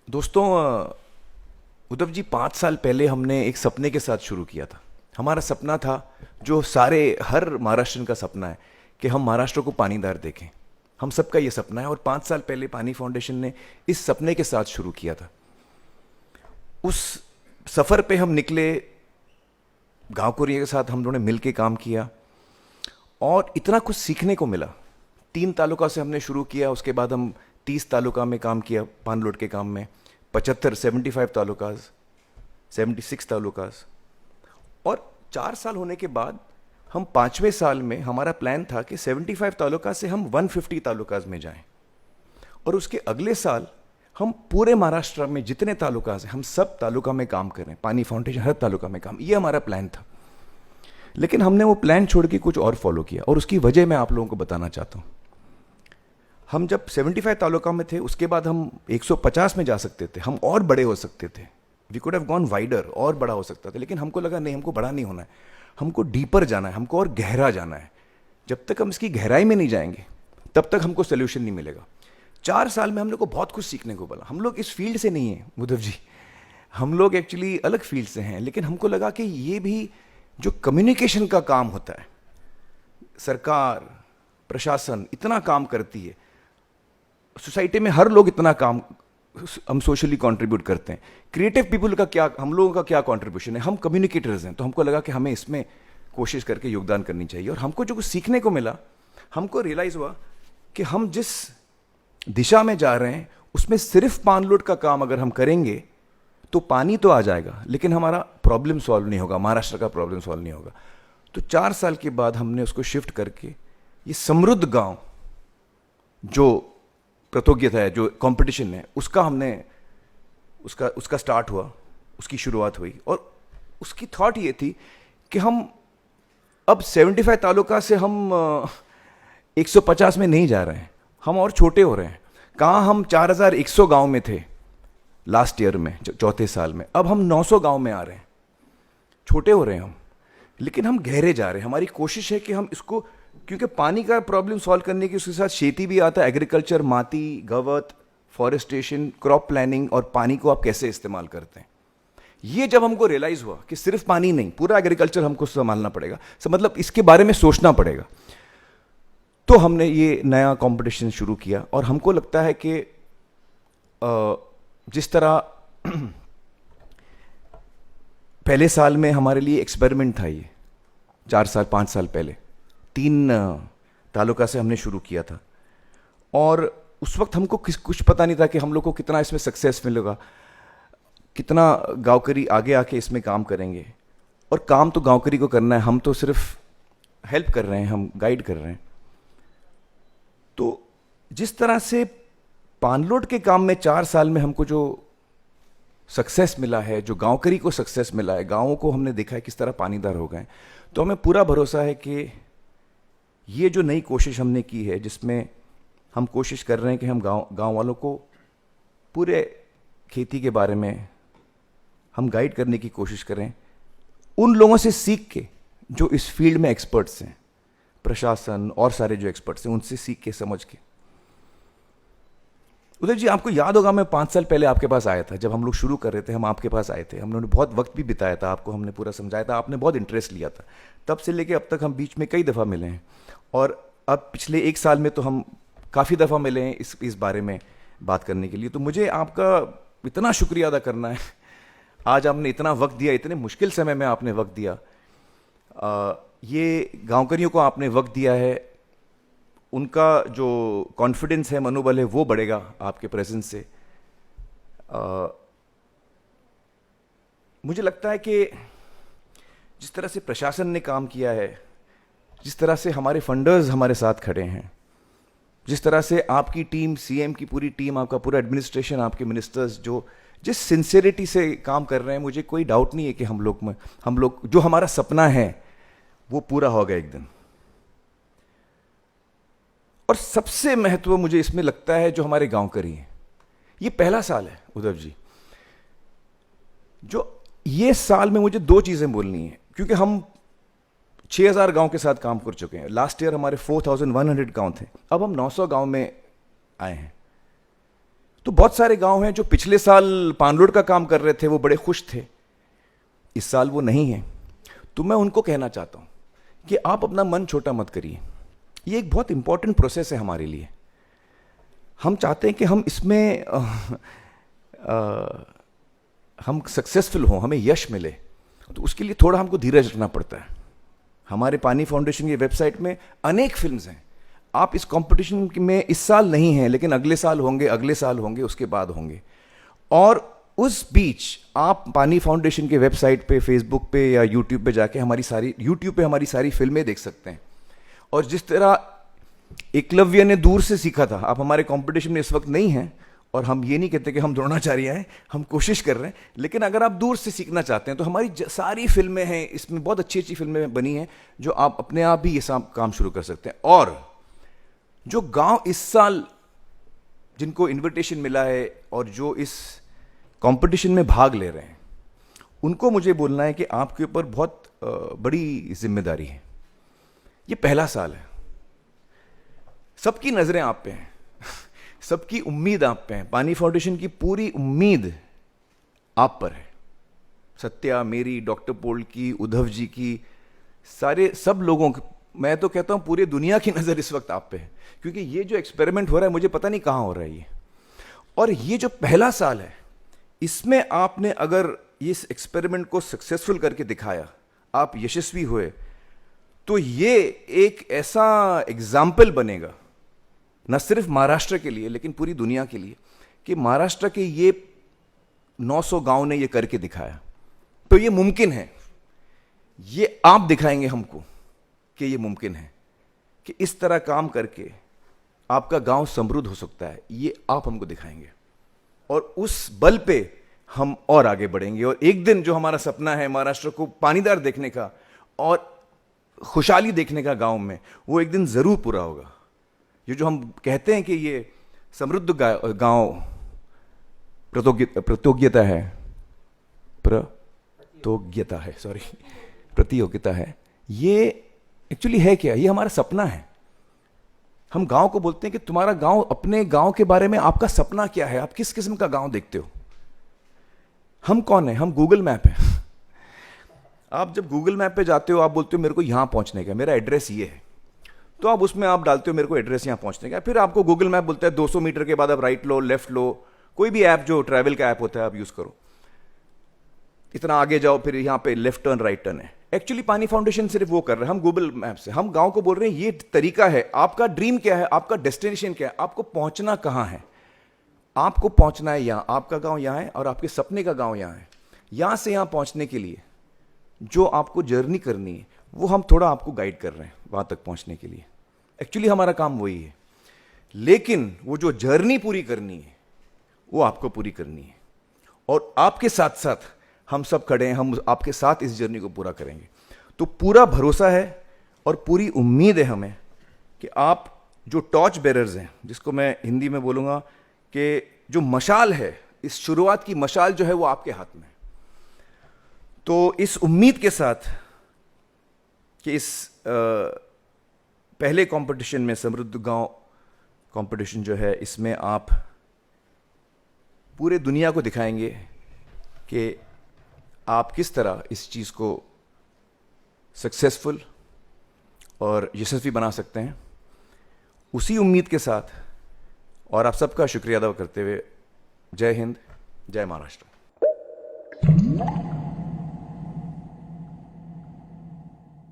दोस्तों, उद्धव जी 5 साल पहले हमने एक सपने के साथ शुरू किया था। हमारा सपना था, जो हर महाराष्ट्रन का सपना है, कि हम महाराष्ट्र को पानीदार देखें। हम सबका ये सपना है और 5 साल पहले पानी फाउंडेशन ने इस सपने के साथ शुरू किया था। उस सफ़र पे हम निकले, गांव कोरिया के साथ हम लोगों ने मिल के काम किया और इतना कुछ सीखने को मिला। 3 तालुका से हमने शुरू किया, उसके बाद हम 30 तालुका में काम किया, पान लोड के काम में 75 तालुकाज, 76 तालुकाज। और 4 साल होने के बाद हम 5वें साल में हमारा प्लान था कि 75 तालुका से हम 150 तालुकाज में जाएं और उसके अगले साल हम पूरे महाराष्ट्र में जितने तालुकाज हैं हम सब तालुका में काम करें, पानी फाउंडेशन हर तालुका में काम। ये हमारा प्लान था। लेकिन हमने वो प्लान छोड़ के कुछ और फॉलो किया और उसकी वजह मैं आप लोगों को बताना चाहता हूँ। हम जब 75 तालुका में थे, उसके बाद हम 150 में जा सकते थे, हम और बड़े हो सकते थे। We could have gone wider, और बड़ा हो सकता था। लेकिन हमको लगा नहीं, हमको बड़ा नहीं होना है, हमको डीपर जाना है, हमको और गहरा जाना है। जब तक हम इसकी गहराई में नहीं जाएंगे तब तक हमको सोल्यूशन नहीं मिलेगा। 4 साल में हम लोग को बहुत कुछ सीखने को मिला। हम लोग इस फील्ड से नहीं हैं उद्धव जी, हम लोग एक्चुअली अलग फील्ड से हैं। लेकिन हमको लगा कि ये भी जो कम्युनिकेशन का काम होता है, सरकार प्रशासन इतना काम करती है, सोसाइटी में हर लोग इतना काम, हम सोशली कंट्रीब्यूट करते हैं। क्रिएटिव पीपल का क्या, हम लोगों का क्या कंट्रीब्यूशन है, हम कम्युनिकेटर्स हैं। तो हमको लगा कि हमें इसमें कोशिश करके योगदान करनी चाहिए। और हमको जो कुछ सीखने को मिला, हमको रियलाइज़ हुआ कि हम जिस दिशा में जा रहे हैं उसमें सिर्फ पान लोड का काम अगर हम करेंगे तो पानी तो आ जाएगा, लेकिन हमारा प्रॉब्लम सॉल्व नहीं होगा, महाराष्ट्र का प्रॉब्लम सॉल्व नहीं होगा। तो 4 साल के बाद हमने उसको शिफ्ट करके ये समृद्ध गांव जो प्रतियोगिता है, जो कंपटीशन है, उसका हमने उसका स्टार्ट हुआ, उसकी शुरुआत हुई। और उसकी थॉट ये थी कि हम अब 75 तालुका से हम 150 में नहीं जा रहे हैं, हम और छोटे हो रहे हैं। कहाँ हम 4100 गांव में थे लास्ट ईयर में, चौथे साल में, अब हम 900 गांव में आ रहे हैं। छोटे हो रहे हैं हम, लेकिन हम गहरे जा रहे हैं। हमारी कोशिश है कि हम इसको, क्योंकि पानी का प्रॉब्लम सॉल्व करने की उसके साथ खेती भी आता है, एग्रीकल्चर, माटी, गवत, फॉरेस्टेशन, क्रॉप प्लानिंग, और पानी को आप कैसे इस्तेमाल करते हैं। ये जब हमको रियलाइज हुआ कि सिर्फ पानी नहीं, पूरा एग्रीकल्चर हमको संभालना पड़ेगा, मतलब इसके बारे में सोचना पड़ेगा, तो हमने ये नया कंपटीशन शुरू किया। और हमको लगता है कि जिस तरह पहले साल में हमारे लिए एक्सपेरिमेंट था, ये 4 साल 5 साल पहले 3 तालुका से हमने शुरू किया था। और उस वक्त हमको कुछ पता नहीं था कि हम लोग को कितना इसमें सक्सेस मिलेगा, कितना गांवकरी आगे आके इसमें काम करेंगे। और काम तो गांवकरी को करना है, हम तो सिर्फ हेल्प कर रहे हैं, हम गाइड कर रहे हैं। तो जिस तरह से पानलोड के काम में 4 साल में हमको जो सक्सेस मिला है, जो गांवकरी को सक्सेस मिला है, गांवों को हमने देखा है किस तरह पानीदार हो गए, तो हमें पूरा भरोसा है कि ये जो नई कोशिश हमने की है, जिसमें हम कोशिश कर रहे हैं कि हम गांव वालों को पूरे खेती के बारे में हम गाइड करने की कोशिश करें, उन लोगों से सीख के जो इस फील्ड में एक्सपर्ट्स हैं, प्रशासन और सारे जो एक्सपर्ट्स हैं, उनसे सीख के, समझ के। उदय जी, आपको याद होगा मैं 5 साल पहले आपके पास आया था, जब हम लोग शुरू कर रहे थे, हम आपके पास आए थे, हम लोगों ने बहुत वक्त भी बिताया था, आपको हमने पूरा समझाया था, आपने बहुत इंटरेस्ट लिया था। तब से लेके अब तक हम बीच में कई दफ़ा मिले हैं, और अब पिछले 1 साल में तो हम काफ़ी दफ़ा मिले हैं इस बारे में बात करने के लिए। तो मुझे आपका इतना शुक्रिया अदा करना है, आज आपने इतना वक्त दिया, इतने मुश्किल समय में आपने वक्त दिया, ये गांवकरियों को आपने वक्त दिया है, उनका जो कॉन्फिडेंस है, मनोबल है, वो बढ़ेगा आपके प्रेजेंस से। मुझे लगता है कि जिस तरह से प्रशासन ने काम किया है, जिस तरह से हमारे फंडर्स हमारे साथ खड़े हैं, जिस तरह से आपकी टीम, सीएम की पूरी टीम, आपका पूरा एडमिनिस्ट्रेशन, आपके मिनिस्टर्स जो जिस सिंसियरिटी से काम कर रहे हैं, मुझे कोई डाउट नहीं है कि हम लोग जो हमारा सपना है वो पूरा होगा एक दिन। और सबसे महत्व मुझे इसमें लगता है जो हमारे गांव करी हैं। ये पहला साल है उद्धव जी, जो ये साल में मुझे 2 चीजें बोलनी है, क्योंकि हम 6000 गांव के साथ काम कर चुके हैं। लास्ट ईयर हमारे 4100 गांव थे, अब हम 900 गांव में आए हैं। तो बहुत सारे गांव हैं जो पिछले साल पान रोड का काम कर रहे थे, वो बड़े खुश थे, इस साल वो नहीं है। तो मैं उनको कहना चाहता हूं कि आप अपना मन छोटा मत करिए। ये एक बहुत इंपॉर्टेंट प्रोसेस है हमारे लिए। हम चाहते हैं कि हम इसमें हम सक्सेसफुल हों, हमें यश मिले, तो उसके लिए थोड़ा हमको धीरज रखना पड़ता है। हमारे पानी फाउंडेशन की वेबसाइट में अनेक फिल्म्स हैं। आप इस कंपटीशन में इस साल नहीं हैं, लेकिन अगले साल होंगे, अगले साल होंगे, उसके बाद होंगे। और उस बीच आप पानी फाउंडेशन के वेबसाइट पे, फेसबुक पे या यूट्यूब पे जाके यूट्यूब पे हमारी सारी फिल्में देख सकते हैं। और जिस तरह एकलव्य ने दूर से सीखा था, आप हमारे कंपटीशन में इस वक्त नहीं हैं, और हम ये नहीं कहते कि हम द्रोणाचार्य हैं, हम कोशिश कर रहे हैं, लेकिन अगर आप दूर से सीखना चाहते हैं तो हमारी सारी फिल्में हैं, इसमें बहुत अच्छी अच्छी फिल्में बनी हैं जो आप अपने आप ही ये सब काम शुरू कर सकते हैं। और जो गांव इस साल जिनको इनविटेशन मिला है और जो इस कंपटीशन में भाग ले रहे हैं, उनको मुझे बोलना है कि आपके ऊपर बहुत बड़ी जिम्मेदारी है। ये पहला साल है, सबकी नजरें आप पे हैं, सबकी उम्मीद आप पे है। पानी फाउंडेशन की पूरी उम्मीद आप पर है। सत्या, मेरी, डॉक्टर पोल की, उद्धव जी की, सब लोगों की, मैं तो कहता हूं पूरी दुनिया की नजर इस वक्त आप पे है, क्योंकि ये जो एक्सपेरिमेंट हो रहा है मुझे पता नहीं कहां हो रहा है ये। और ये जो पहला साल है, इसमें आपने अगर इस एक्सपेरिमेंट को सक्सेसफुल करके दिखाया, आप यशस्वी हुए, तो ये एक ऐसा एग्जाम्पल बनेगा न सिर्फ महाराष्ट्र के लिए लेकिन पूरी दुनिया के लिए, कि महाराष्ट्र के ये 900 गांव ने ये करके दिखाया, तो ये मुमकिन है। ये आप दिखाएंगे हमको कि ये मुमकिन है, कि इस तरह काम करके आपका गांव समृद्ध हो सकता है। ये आप हमको दिखाएंगे और उस बल पे हम और आगे बढ़ेंगे। और एक दिन जो हमारा सपना है महाराष्ट्र को पानीदार देखने का और खुशहाली देखने का गांव में, वो एक दिन जरूर पूरा होगा। ये जो हम कहते हैं कि ये समृद्ध गांव प्रतियोगिता है, ये एक्चुअली है क्या? ये हमारा सपना है। हम गांव को बोलते हैं कि तुम्हारा गांव, अपने गांव के बारे में आपका सपना क्या है, आप किस किस्म का गांव देखते हो। हम कौन है? हम गूगल मैप है। आप जब गूगल मैप पे जाते हो, आप बोलते हो मेरे को यहां पहुंचने का, मेरा एड्रेस ये है, तो आप उसमें आप डालते हो मेरे को एड्रेस यहां पहुंचने का। फिर आपको गूगल मैप बोलता है 200 मीटर के बाद आप राइट लो, लेफ्ट लो, कोई भी ऐप जो ट्रैवल का ऐप होता है आप यूज करो, इतना आगे जाओ, फिर यहां पे लेफ्ट टर्न, राइट टर्न है। एक्चुअली पानी फाउंडेशन सिर्फ वो कर रहे हैं, हम गूगल मैप से हम गांव को बोल रहे हैं ये तरीका है। आपका ड्रीम क्या है, आपका डेस्टिनेशन क्या है, आपको पहुंचना कहां है? आपको पहुंचना है यहां, आपका गांव यहां है और आपके सपने का गांव यहां है। यहां से यहां पहुंचने के लिए जो आपको जर्नी करनी है, वो हम थोड़ा आपको गाइड कर रहे हैं वहां तक पहुंचने के लिए। एक्चुअली हमारा काम वही है, लेकिन वो जो जर्नी पूरी करनी है वो आपको पूरी करनी है। और आपके साथ साथ हम सब खड़े हैं, हम आपके साथ इस जर्नी को पूरा करेंगे। तो पूरा भरोसा है और पूरी उम्मीद है हमें कि आप जो टॉर्च बेरर्स हैं, जिसको मैं हिंदी में बोलूँगा कि जो मशाल है, इस शुरुआत की मशाल जो है वो आपके हाथ में है। तो इस उम्मीद के साथ कि इस पहले कंपटीशन में, समृद्ध गांव कंपटीशन जो है, इसमें आप पूरे दुनिया को दिखाएंगे कि आप किस तरह इस चीज़ को सक्सेसफुल और यशस्वी बना सकते हैं। उसी उम्मीद के साथ और आप सबका शुक्रिया अदा करते हुए, जय हिंद, जय महाराष्ट्र।